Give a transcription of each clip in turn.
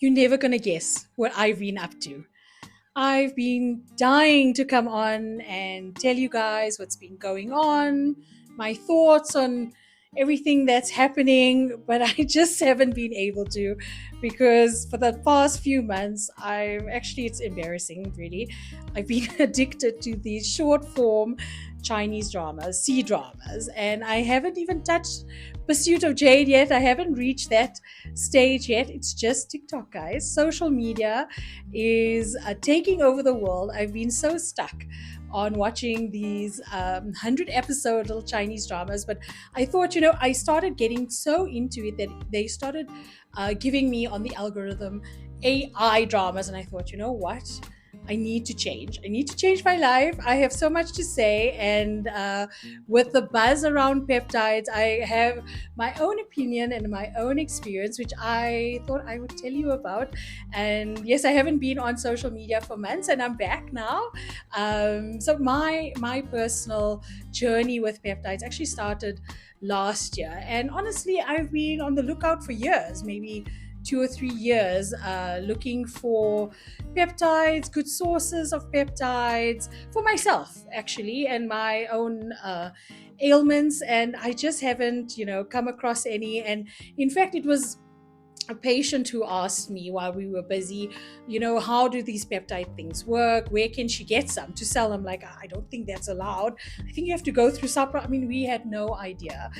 You're never going to guess what I've been up to. I've been dying to come on and tell you guys what's been going on, my thoughts on everything that's happening, but I just haven't been able to because for the past few months, it's embarrassing, really. I've been addicted to these short form Chinese dramas, C dramas, and I haven't even touched Pursuit of Jade yet. I haven't reached that stage yet. It's just TikTok, guys. Social media is taking over the world. I've been so stuck on watching these 100 episode little Chinese dramas, but I thought, I started getting so into it that they started giving me on the algorithm AI dramas, and I thought, you know what? I need to change. I need to change my life. I have so much to say. And with the buzz around peptides, I have my own opinion and my own experience, which I thought I would tell you about. And yes, I haven't been on social media for months, and I'm back now. So my personal journey with peptides actually started last year, and honestly, I've been on the lookout for years, maybe 2 or 3 years, looking for peptides, good sources of peptides for myself, actually, and my own ailments. And I just haven't, come across any. And in fact, it was a patient who asked me while we were busy, how do these peptide things work? Where can she get some to sell? I'm like, I don't think that's allowed. I think you have to go through SAPRA. I mean, we had no idea.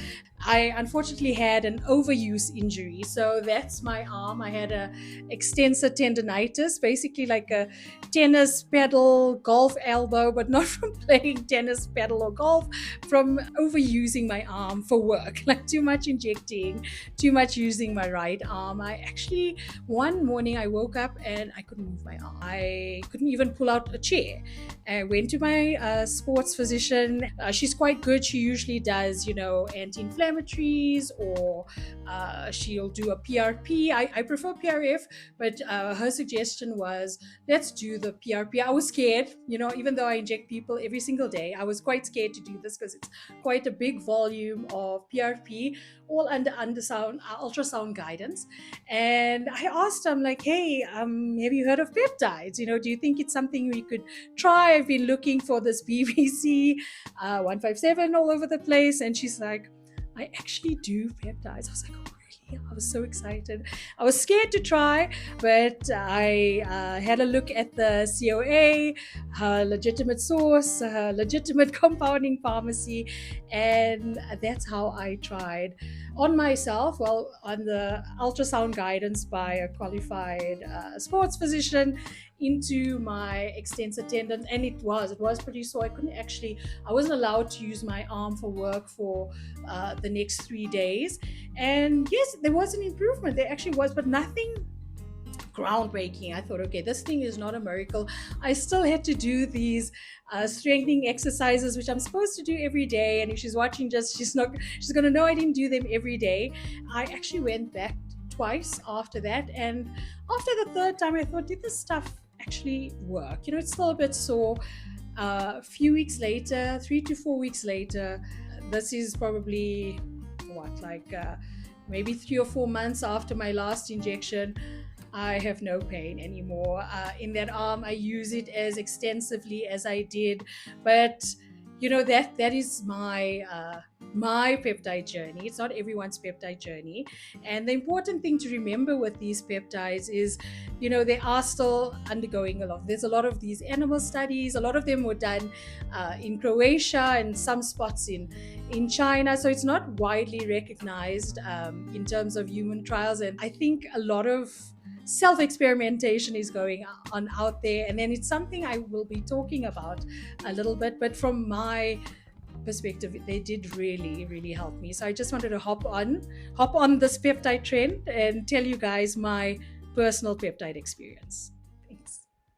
I unfortunately had an overuse injury. So that's my arm. I had a extensor tendonitis, basically like a tennis paddle golf elbow, but not from playing tennis paddle or golf, from overusing my arm for work, like too much injecting, too much using my right arm. I actually, one morning I woke up and I couldn't move my arm. I couldn't even pull out a chair. I went to my sports physician. She's quite good. She usually does, anti-inflammatories, or she'll do a PRP. I prefer PRF, but her suggestion was, let's do the PRP. I was scared, even though I inject people every single day, I was quite scared to do this because it's quite a big volume of PRP, all under ultrasound guidance. And I asked him, like, hey, have you heard of peptides? Do you think it's something we could try? I've been looking for this BVC 157 all over the place. And she's like, I actually do peptides. I was like, oh, really? I was so excited. I was scared to try, but I had a look at the COA, her legitimate source, her legitimate compounding pharmacy, and that's how I tried on myself. Well, on the ultrasound guidance by a qualified sports physician, into my extensor tendon, and it was pretty sore. I wasn't allowed to use my arm for work for the next 3 days. And yes, there was an improvement. There actually was, but nothing groundbreaking. I thought, okay, this thing is not a miracle. I still had to do these strengthening exercises, which I'm supposed to do every day. And if she's watching, she's going to know I didn't do them every day. I actually went back twice after that. And after the third time, I thought, did this stuff actually work? It's still a bit sore. A few weeks later, 3 to 4 weeks later, this is probably maybe 3 or 4 months after my last injection. I have no pain anymore in that arm. I use it as extensively as I did, but that is my peptide journey. It's not everyone's peptide journey. And the important thing to remember with these peptides is, they are still undergoing a lot. There's a lot of these animal studies. A lot of them were done in Croatia and some spots in China. So it's not widely recognized in terms of human trials. And I think a lot of self-experimentation is going on out there, and then it's something I will be talking about a little bit. But from my perspective, they did really, really help me. So I just wanted to hop on this peptide trend and tell you guys my personal peptide experience.